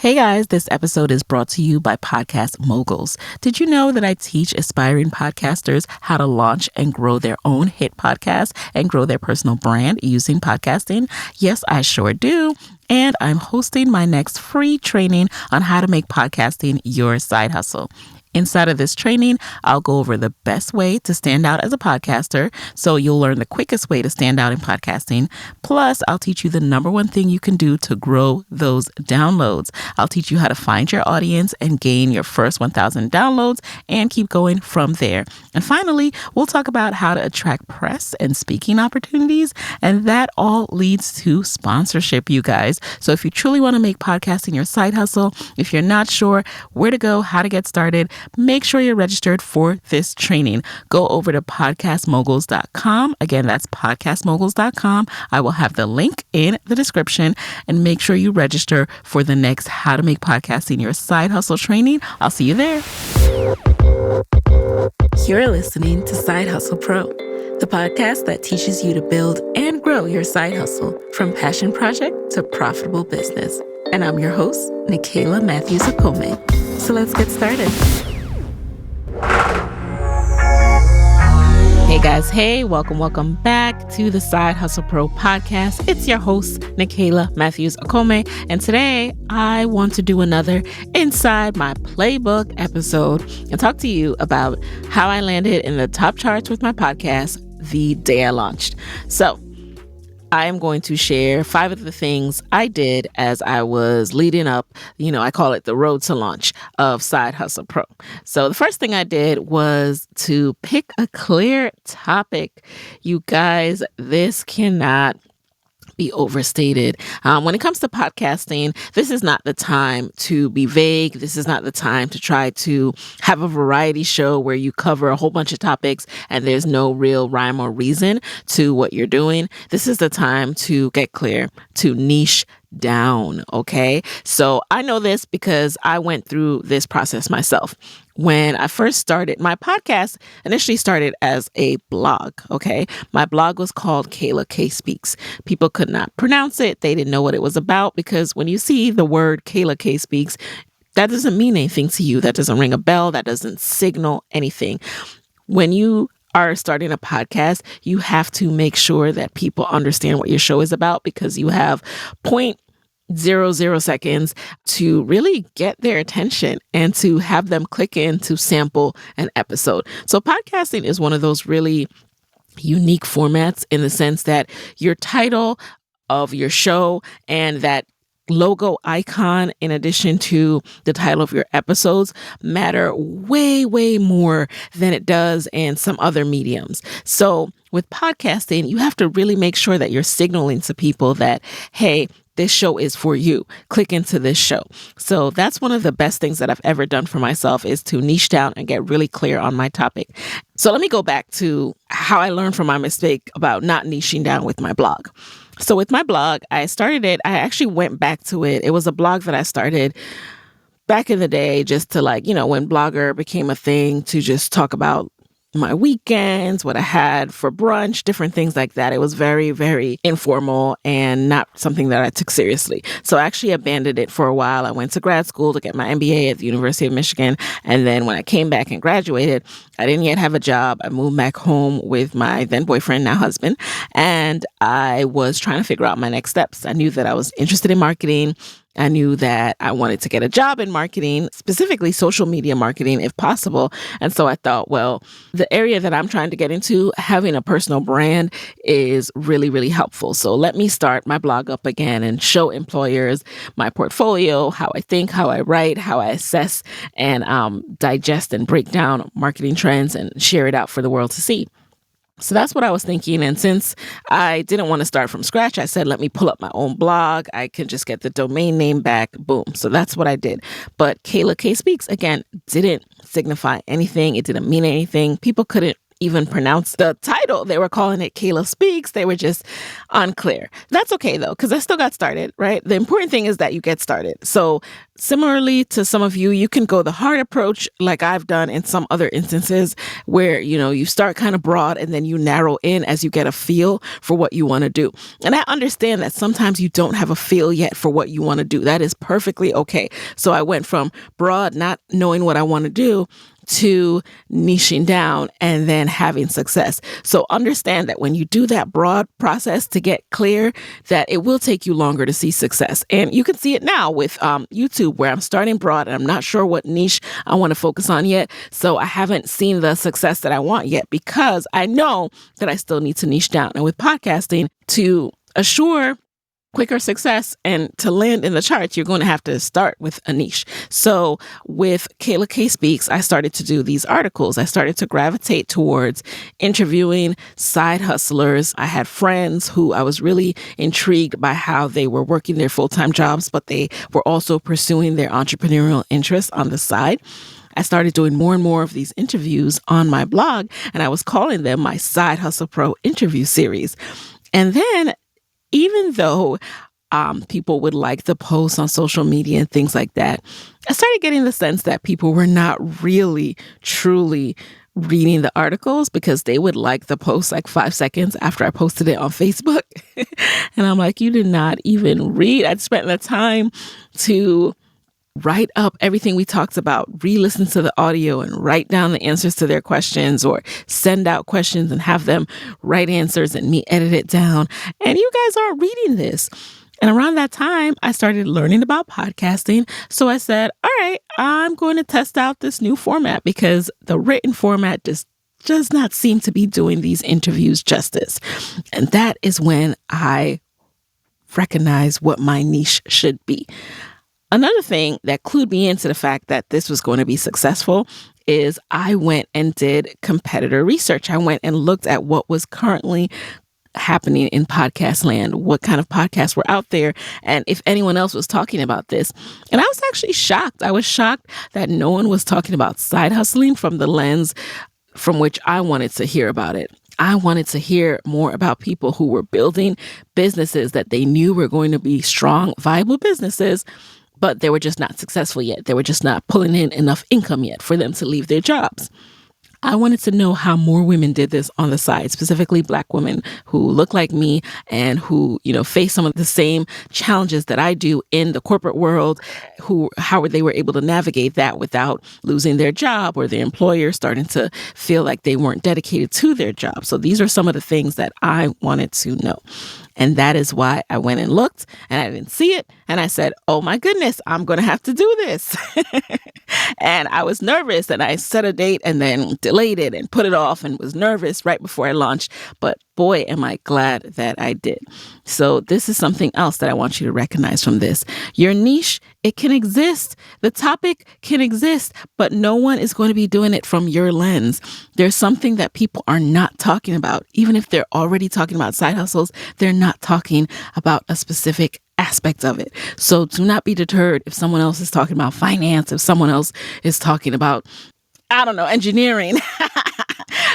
Hey guys, this episode is brought to you by Podcast Moguls. Did you know that I teach aspiring podcasters how to launch and grow their own hit podcast and grow their personal brand using podcasting? Yes, I sure do. And I'm hosting my next free training on how to make podcasting your side hustle. Inside of this training, I'll go over the best way to stand out as a podcaster, so you'll learn the quickest way to stand out in podcasting. Plus, I'll teach you the number one thing you can do to grow those downloads. I'll teach you how to find your audience and gain your first 1,000 downloads and keep going from there. And finally, we'll talk about how to attract press and speaking opportunities, and that all leads to sponsorship, you guys. So if you truly want to make podcasting your side hustle, if you're not sure where to go, how to get started, make sure you're registered for this training. Go over to podcastmoguls.com. Again, that's podcastmoguls.com. I will have the link in the description, and make sure you register for the next How to Make Podcasting Your Side Hustle training. I'll see you there. You're listening to Side Hustle Pro, the podcast that teaches you to build and grow your side hustle from passion project to profitable business. And I'm your host, Nicaila Matthews Okome. So let's get started. Hey guys, hey, welcome back to the Side Hustle Pro podcast. It's your host, Nicaila Matthews Okome, and today I want to do another Inside My Playbook episode and talk to you about how I landed in the top charts with my podcast the day I launched. So, I am going to share 5 of the things I did as I was leading up, I call it the road to launch of Side Hustle Pro. So the first thing I did was to pick a clear topic. You guys, this cannot be overstated. When it comes to podcasting, this is not the time to be vague. This is not the time to try to have a variety show where you cover a whole bunch of topics and there's no real rhyme or reason to what you're doing. This is the time to get clear, to niche down. Okay. So I know this because I went through this process myself. When I first started, my podcast initially started as a blog. Okay. My blog was called Kayla K Speaks. People could not pronounce it. They didn't know what it was about because when you see the word Kayla K Speaks, that doesn't mean anything to you. That doesn't ring a bell. That doesn't signal anything. When you are starting a podcast, you have to make sure that people understand what your show is about because you have 0.00 seconds to really get their attention and to have them click in to sample an episode. So podcasting is one of those really unique formats in the sense that your title of your show and that logo icon, in addition to the title of your episodes, matter way, way more than it does in some other mediums. So with podcasting, you have to really make sure that you're signaling to people that, hey, this show is for you. Click into this show. So that's one of the best things that I've ever done for myself is to niche down and get really clear on my topic. So let me go back to how I learned from my mistake about not niching down with my blog. So with my blog, I actually went back to it. It was a blog that I started back in the day just to when Blogger became a thing, to just talk about my weekends, what I had for brunch, different things like that. It was very, very informal and not something that I took seriously. So I actually abandoned it for a while. I went to grad school to get my MBA at the University of Michigan. And then when I came back and graduated, I didn't yet have a job. I moved back home with my then boyfriend, now husband, and I was trying to figure out my next steps. I knew that I was interested in marketing. I knew that I wanted to get a job in marketing, specifically social media marketing, if possible. And so I thought, well, the area that I'm trying to get into, having a personal brand is really, really helpful. So let me start my blog up again and show employers my portfolio, how I think, how I write, how I assess and digest and break down marketing trends and share it out for the world to see. So that's what I was thinking. And since I didn't want to start from scratch, I said, let me pull up my own blog. I can just get the domain name back. Boom. So that's what I did. But Kayla K Speaks, again, didn't signify anything. It didn't mean anything. People couldn't even pronounce the title. They were calling it Kayla Speaks. They were just unclear. That's okay though, because I still got started, right? The important thing is that you get started. So similarly to some of you, you can go the hard approach like I've done in some other instances where, you start kind of broad and then you narrow in as you get a feel for what you want to do. And I understand that sometimes you don't have a feel yet for what you want to do. That is perfectly okay. So I went from broad, not knowing what I want to do, to niching down and then having success. So understand that when you do that broad process to get clear, that it will take you longer to see success. And you can see it now with YouTube, where I'm starting broad and I'm not sure what niche I want to focus on yet. So I haven't seen the success that I want yet because I know that I still need to niche down. And with podcasting, to assure quicker success and to land in the charts, you're going to have to start with a niche. So with Kayla K Speaks, I started to do these articles. I started to gravitate towards interviewing side hustlers. I had friends who I was really intrigued by how they were working their full-time jobs, but they were also pursuing their entrepreneurial interests on the side. I started doing more and more of these interviews on my blog, and I was calling them my Side Hustle Pro interview series. And then even though people would like the posts on social media and things like that, I started getting the sense that people were not really, truly reading the articles because they would like the post like 5 seconds after I posted it on Facebook. And I'm like, you did not even read. I'd spent the time to write up everything we talked about, re-listen to the audio and write down the answers to their questions, or send out questions and have them write answers and me edit it down. And you guys aren't reading this. And around that time, I started learning about podcasting. So I said, all right, I'm going to test out this new format because the written format just does not seem to be doing these interviews justice. And that is when I recognized what my niche should be. Another thing that clued me into the fact that this was going to be successful is I went and did competitor research. I went and looked at what was currently happening in podcast land, what kind of podcasts were out there, and if anyone else was talking about this. And I was actually shocked. I was shocked that no one was talking about side hustling from the lens from which I wanted to hear about it. I wanted to hear more about people who were building businesses that they knew were going to be strong, viable businesses, but they were just not successful yet. They were just not pulling in enough income yet for them to leave their jobs. I wanted to know how more women did this on the side, specifically Black women who look like me and who, face some of the same challenges that I do in the corporate world, how they were able to navigate that without losing their job or their employer starting to feel like they weren't dedicated to their job. So these are some of the things that I wanted to know. And that is why I went and looked and I didn't see it. And I said, oh my goodness, I'm going to have to do this. And I was nervous and I set a date and then delayed it and put it off and was nervous right before I launched. But boy, am I glad that I did. So this is something else that I want you to recognize from this. Your niche, it can exist. The topic can exist, but no one is going to be doing it from your lens. There's something that people are not talking about. Even if they're already talking about side hustles, they're not talking about a specific aspect of it. So do not be deterred if someone else is talking about finance, if someone else is talking about, engineering,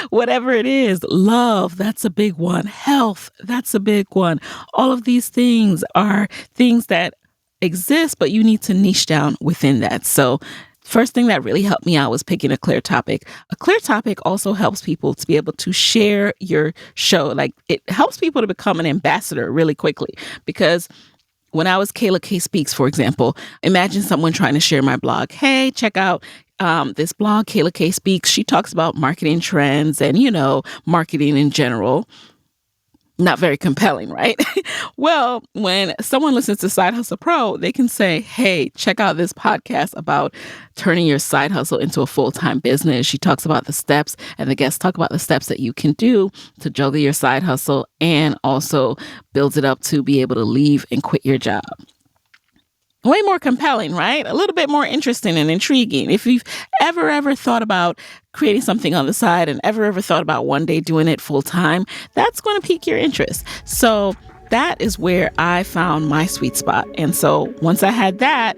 whatever it is. Love, that's a big one. Health, that's a big one. All of these things are things that exist, but you need to niche down within that. So first thing that really helped me out was picking a clear topic. A clear topic also helps people to be able to share your show. Like, it helps people to become an ambassador really quickly, because when I was Kayla K Speaks, for example, imagine someone trying to share my blog. Hey, check out this blog, Kayla K Speaks. She talks about marketing trends and, marketing in general. Not very compelling, right? Well, when someone listens to Side Hustle Pro, they can say, hey, check out this podcast about turning your side hustle into a full-time business. She talks about the steps, and the guests talk about the steps that you can do to juggle your side hustle and also builds it up to be able to leave and quit your job. Way more compelling, right? A little bit more interesting and intriguing. If you've ever thought about creating something on the side and ever thought about one day doing it full time, that's going to pique your interest. So that is where I found my sweet spot. And so once I had that,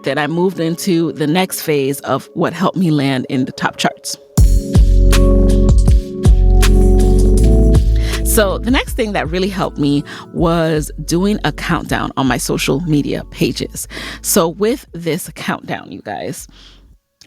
then I moved into the next phase of what helped me land in the top charts. So the next thing that really helped me was doing a countdown on my social media pages. So with this countdown, you guys,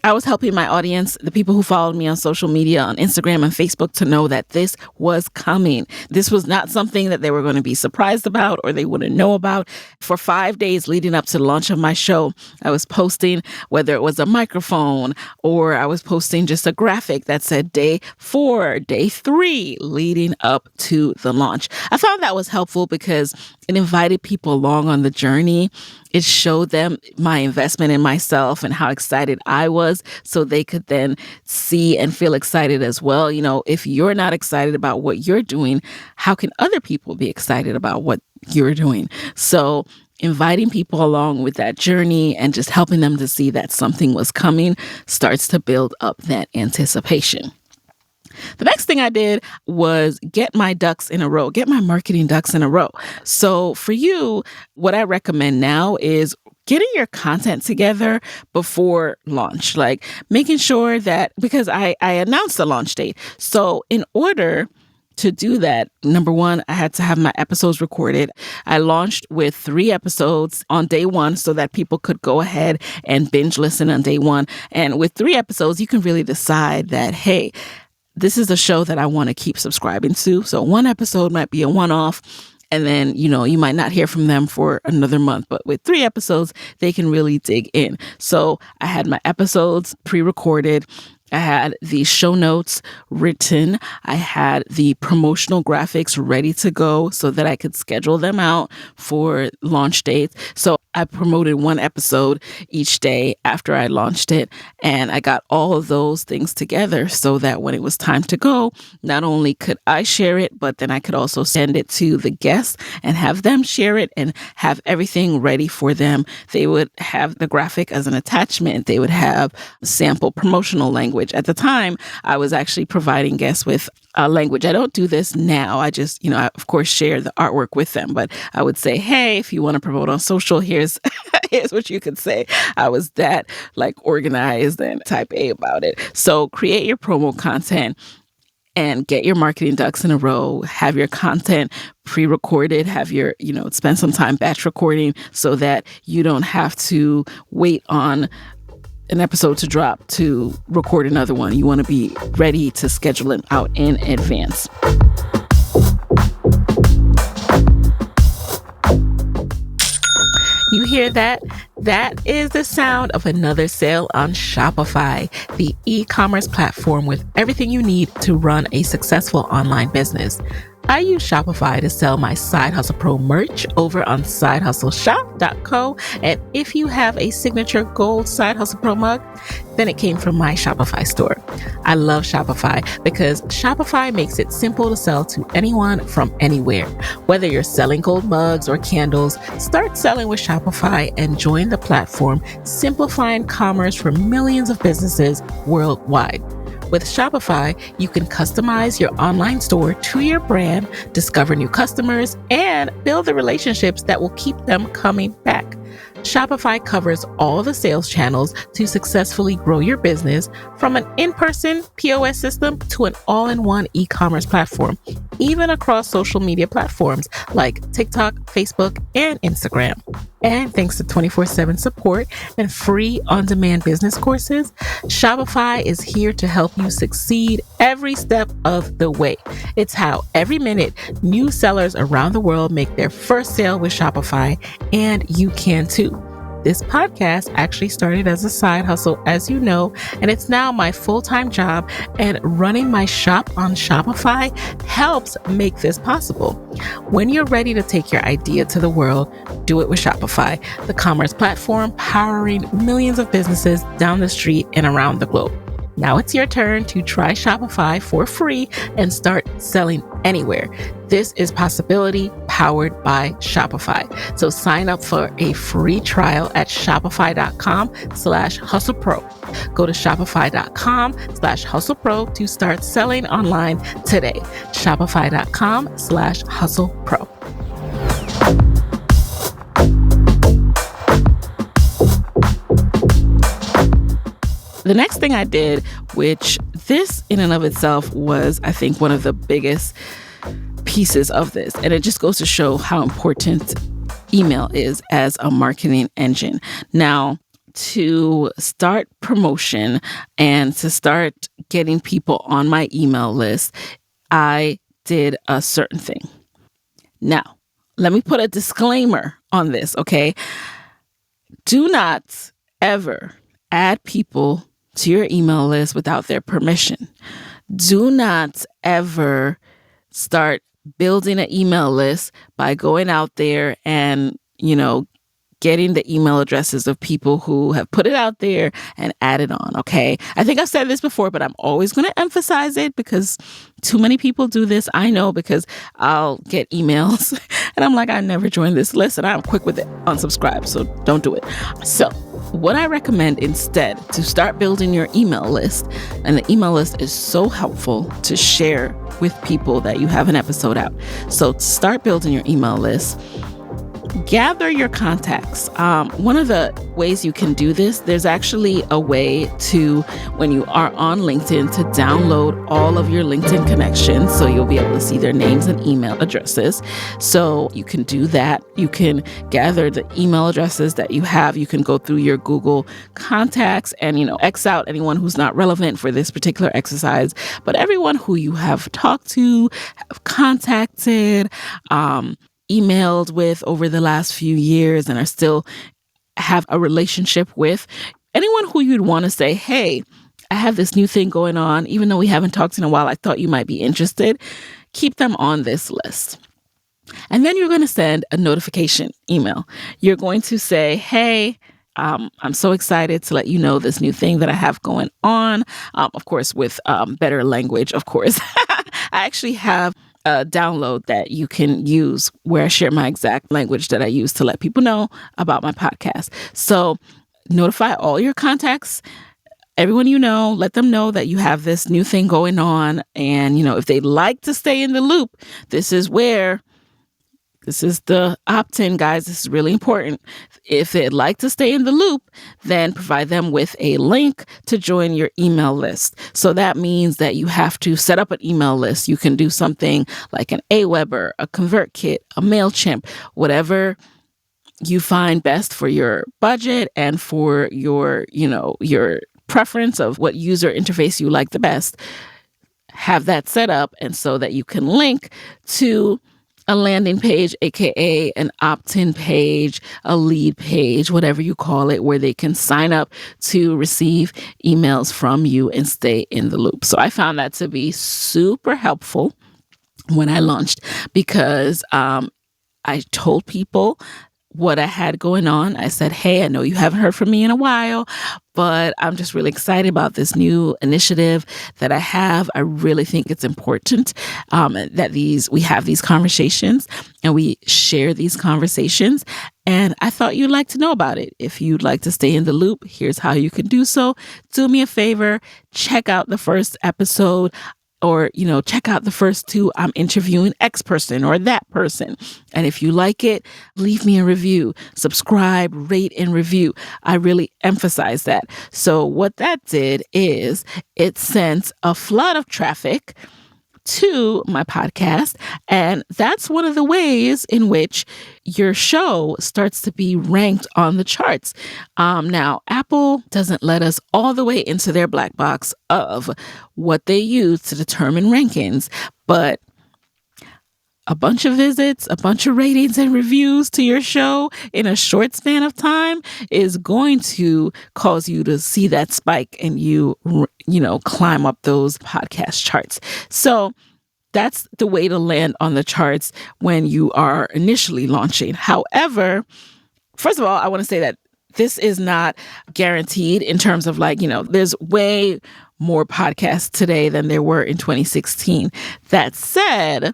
I was helping my audience, the people who followed me on social media, on Instagram and Facebook, to know that this was coming. This was not something that they were going to be surprised about or they wouldn't know about. For 5 days leading up to the launch of my show, I was posting, whether it was a microphone or I was posting just a graphic that said day 4, day 3, leading up to the launch. I found that was helpful because it invited people along on the journey. It showed them my investment in myself and how excited I was, so they could then see and feel excited as well. You know, if you're not excited about what you're doing, how can other people be excited about what you're doing? So inviting people along with that journey and just helping them to see that something was coming starts to build up that anticipation. The next thing I did was get my ducks in a row, get my marketing ducks in a row. So for you, what I recommend now is getting your content together before launch, like making sure that, because I announced the launch date. So in order to do that, number one, I had to have my episodes recorded. I launched with 3 episodes on day 1 so that people could go ahead and binge listen on day 1. And with 3 episodes, you can really decide that, hey, this is a show that I want to keep subscribing to. So 1 episode might be a one-off, and then, you know, you might not hear from them for another month. But with 3 episodes, they can really dig in. So I had my episodes pre-recorded. I had the show notes written. I had the promotional graphics ready to go so that I could schedule them out for launch dates. So I promoted 1 episode each day after I launched it. And I got all of those things together so that when it was time to go, not only could I share it, but then I could also send it to the guests and have them share it and have everything ready for them. They would have the graphic as an attachment. They would have sample promotional language. At the time, I was actually providing guests with language. I don't do this now. I just, I, of course, share the artwork with them. But I would say, hey, if you want to promote on social, here's what you could say. I was that organized and type A about it. So create your promo content and get your marketing ducks in a row. Have your content pre-recorded, have your, spend some time batch recording so that you don't have to wait on an episode to drop to record another one. You want to be ready to schedule it out in advance. You hear that? That is the sound of another sale on Shopify, the e-commerce platform with everything you need to run a successful online business. I use Shopify to sell my Side Hustle Pro merch over on sidehustleshop.co. And if you have a signature gold Side Hustle Pro mug, then it came from my Shopify store. I love Shopify because Shopify makes it simple to sell to anyone from anywhere. Whether you're selling gold mugs or candles, start selling with Shopify and join the platform, simplifying commerce for millions of businesses worldwide. With Shopify, you can customize your online store to your brand, discover new customers, and build the relationships that will keep them coming back. Shopify covers all the sales channels to successfully grow your business, from an in-person POS system to an all-in-one e-commerce platform, even across social media platforms like TikTok, Facebook, and Instagram. And thanks to 24/7 support and free on-demand business courses, Shopify is here to help you succeed every step of the way. It's how every minute new sellers around the world make their first sale with Shopify, and you can too. This podcast actually started as a side hustle, as you know, and it's now my full-time job, and running my shop on Shopify helps make this possible. When you're ready to take your idea to the world, do it with Shopify, the commerce platform powering millions of businesses down the street and around the globe. Now it's your turn to try Shopify for free and start selling anywhere. This is possibility powered by Shopify. So sign up for a free trial at shopify.com/hustlepro. Go to shopify.com/hustlepro to start selling online today. Shopify.com/hustlepro. The next thing I did, which this in and of itself was, I think, one of the biggest pieces of this. And it just goes to show how important email is as a marketing engine. Now, to start promotion and to start getting people on my email list, I did a certain thing. Now, let me put a disclaimer on this, okay? Do not ever add people to your email list without their permission. Do not ever start building an email list by going out there and, getting the email addresses of people who have put it out there and added on, okay? I think I've said this before, but I'm always going to emphasize it because too many people do this. I know, because I'll get emails and I'm like, I never joined this list, and I'm quick with it, unsubscribe, so don't do it. So what I recommend instead, to start building your email list, and the email list is so helpful to share with people that you have an episode out. So to start building your email list, gather your contacts. One of the ways you can do this, there's actually a way to, when you are on LinkedIn, to download all of your LinkedIn connections. So you'll be able to see their names and email addresses. So you can do that. You can gather the email addresses that you have. You can go through your Google contacts and, X out anyone who's not relevant for this particular exercise. But everyone who you have talked to, have contacted, emailed with over the last few years and are still have a relationship with, anyone who you'd want to say, hey, I have this new thing going on, even though we haven't talked in a while, I thought you might be interested, keep them on this list. And then you're going to send a notification email. You're going to say, hey, I'm so excited to let you know this new thing that I have going on. Of course, with better language, of course. I actually have a download that you can use where I share my exact language that I use to let people know about my podcast. So notify all your contacts, everyone you know, let them know that you have this new thing going on. And, if they'd like to stay in the loop, this is the opt-in, guys. This is really important. If they'd like to stay in the loop, then provide them with a link to join your email list. So that means that you have to set up an email list. You can do something like an Aweber, a ConvertKit, a MailChimp, whatever you find best for your budget and for your preference of what user interface you like the best. Have that set up, and so that you can link to a landing page, aka an opt-in page, a lead page, whatever you call it, where they can sign up to receive emails from you and stay in the loop. So I found that to be super helpful when I launched, because I told people what I had going on. I said, hey, I know you haven't heard from me in a while, but I'm just really excited about this new initiative that I have. I really think it's important that we have these conversations and we share these conversations. And I thought you'd like to know about it. If you'd like to stay in the loop, here's how you can do so. Do me a favor, check out the first episode, or, check out the first two. I'm interviewing X person or that person. And if you like it, leave me a review, subscribe, rate, and review. I really emphasize that. So what that did is it sent a flood of traffic to my podcast. And that's one of the ways in which your show starts to be ranked on the charts. Now, Apple doesn't let us all the way into their black box of what they use to determine rankings, but a bunch of visits, a bunch of ratings and reviews to your show in a short span of time is going to cause you to see that spike and you climb up those podcast charts. So that's the way to land on the charts when you are initially launching. However, first of all, I want to say that this is not guaranteed in terms of there's way more podcasts today than there were in 2016. That said,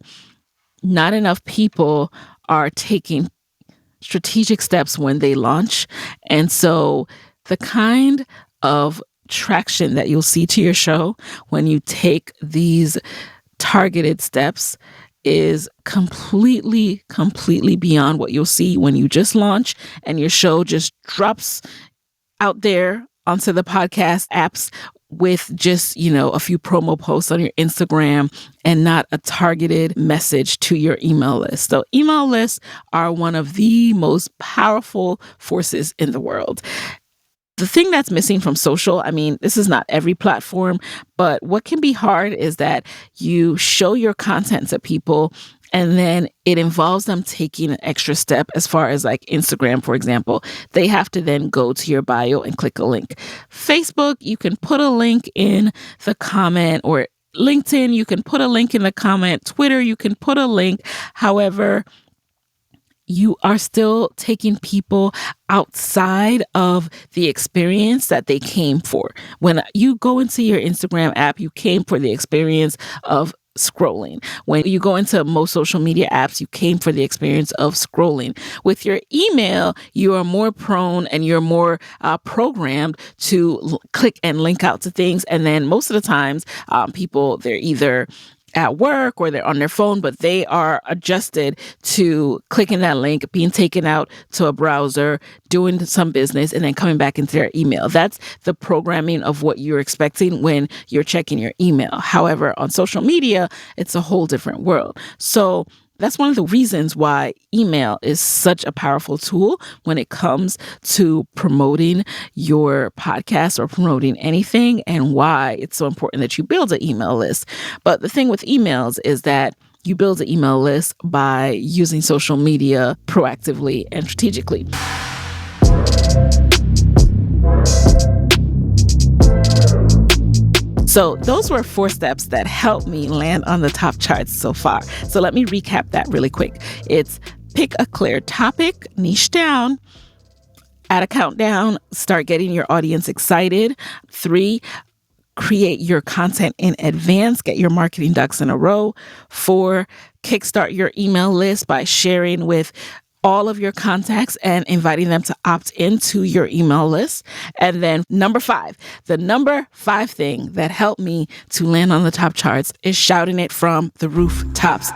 not enough people are taking strategic steps when they launch. And so the kind of traction that you'll see to your show when you take these targeted steps is completely beyond what you'll see when you just launch and your show just drops out there onto the podcast apps with just, a few promo posts on your Instagram and not a targeted message to your email list. So email lists are one of the most powerful forces in the world. The thing that's missing from social, this is not every platform, but what can be hard is that you show your content to people and then it involves them taking an extra step as far as like Instagram, for example. They have to then go to your bio and click a link. Facebook, you can put a link in the comment, or LinkedIn, you can put a link in the comment. Twitter, you can put a link. However, you are still taking people outside of the experience that they came for. When you go into your Instagram app, you came for the experience of scrolling. When you go into most social media apps, you came for the experience of scrolling. With your email, you are more prone and you're more programmed to click and link out to things. And then most of the times, people, they're either at work or they're on their phone, but they are adjusted to clicking that link, being taken out to a browser, doing some business, and then coming back into their email. That's the programming of what you're expecting when you're checking your email. However, on social media, it's a whole different world. So that's one of the reasons why email is such a powerful tool when it comes to promoting your podcast or promoting anything, and why it's so important that you build an email list. But the thing with emails is that you build an email list by using social media proactively and strategically. So those were 4 steps that helped me land on the top charts so far. So let me recap that really quick. It's pick a clear topic, niche down, add a countdown, start getting your audience excited. 3, create your content in advance, get your marketing ducks in a row. 4, kickstart your email list by sharing with all of your contacts and inviting them to opt into your email list. And then number 5, the number 5 thing that helped me to land on the top charts is shouting it from the rooftops.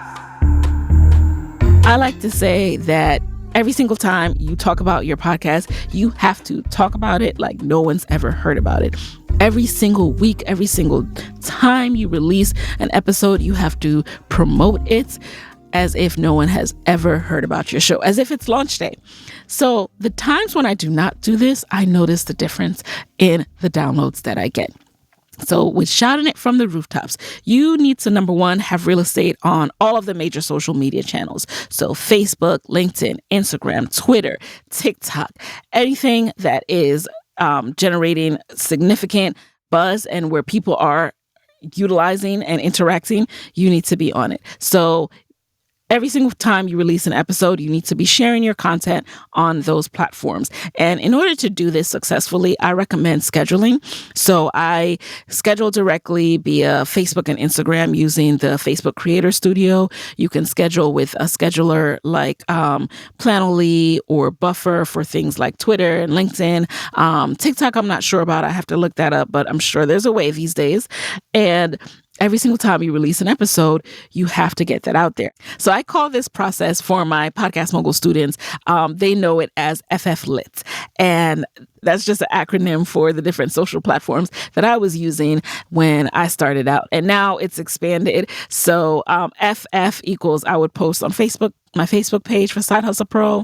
I like to say that every single time you talk about your podcast, you have to talk about it like no one's ever heard about it. Every single week, every single time you release an episode, you have to promote it as if no one has ever heard about your show, as if it's launch day. So the times when I do not do this, I notice the difference in the downloads that I get. So with shouting it from the rooftops, you need to, number 1, have real estate on all of the major social media channels. So Facebook, LinkedIn, Instagram, Twitter, TikTok, anything that is generating significant buzz and where people are utilizing and interacting, you need to be on it. So every single time you release an episode, you need to be sharing your content on those platforms. And in order to do this successfully, I recommend scheduling. So I schedule directly via Facebook and Instagram using the Facebook Creator Studio. You can schedule with a scheduler like Planoly or Buffer for things like Twitter and LinkedIn. TikTok, I'm not sure about. I have to look that up, but I'm sure there's a way these days. And every single time you release an episode, you have to get that out there. So I call this process for my Podcast Mogul students, they know it as FF Lit. And that's just an acronym for the different social platforms that I was using when I started out. And now it's expanded. So FF equals, I would post on Facebook, my Facebook page for Side Hustle Pro,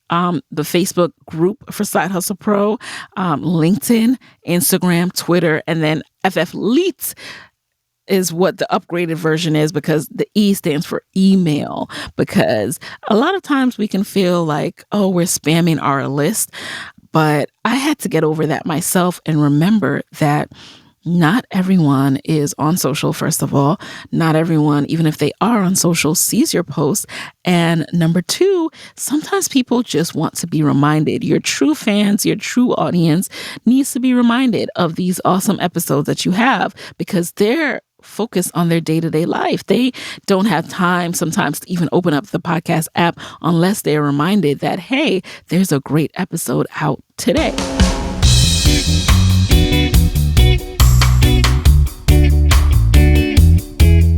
the Facebook group for Side Hustle Pro, LinkedIn, Instagram, Twitter, and then FF Lit is what the upgraded version is, because the E stands for email, because a lot of times we can feel like, oh, we're spamming our list. But I had to get over that myself and remember that not everyone is on social, first of all. Not everyone, even if they are on social, sees your posts. And number 2, sometimes people just want to be reminded. Your true fans, your true audience needs to be reminded of these awesome episodes that you have, because they're focused on their day-to-day life. They don't have time sometimes to even open up the podcast app unless they're reminded that, hey, there's a great episode out today.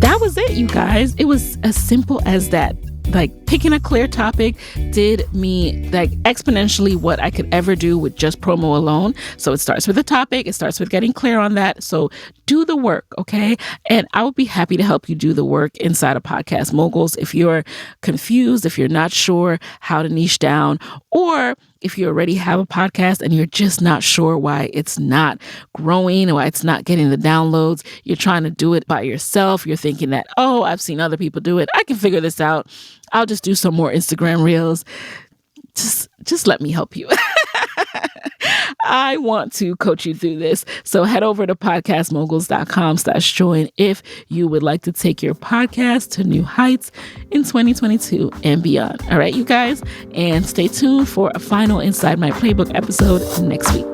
That was it, you guys. It was as simple as that. like picking a clear topic did me like exponentially what I could ever do with just promo alone. So it starts with a topic. It starts with getting clear on that. So do the work, okay? And I would be happy to help you do the work inside of Podcast Moguls. If you're confused, if you're not sure how to niche down, or if you already have a podcast and you're just not sure why it's not growing or why it's not getting the downloads, you're trying to do it by yourself. You're thinking that, oh, I've seen other people do it. I can figure this out. I'll just do some more Instagram reels. Just let me help you. I want to coach you through this. So head over to podcastmoguls.com/join if you would like to take your podcast to new heights in 2022 and beyond. All right, you guys, and stay tuned for a final Inside My Playbook episode next week.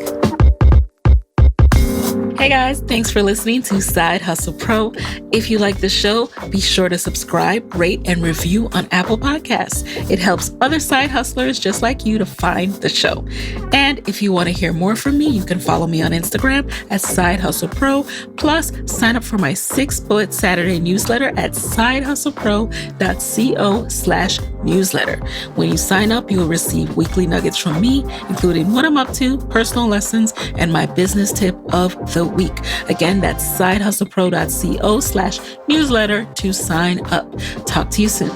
Hey guys, thanks for listening to Side Hustle Pro. If you like the show, be sure to subscribe, rate, and review on Apple Podcasts. It helps other side hustlers just like you to find the show. And if you want to hear more from me, you can follow me on Instagram at Side Hustle Pro. Plus, sign up for my 6-bullet Saturday newsletter at sidehustlepro.co/newsletter. When you sign up, you will receive weekly nuggets from me, including what I'm up to, personal lessons, and my business tip of the week. Again, that's sidehustlepro.co/newsletter to sign up. Talk to you soon.